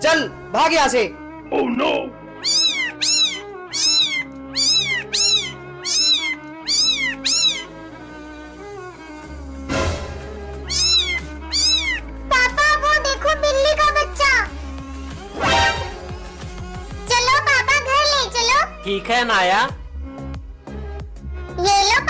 चल भाग यहाँ से। Oh no! पापा वो देखो बिल्ली का बच्चा। चलो पापा घर ले चलो। ठीक है नाया। ये लो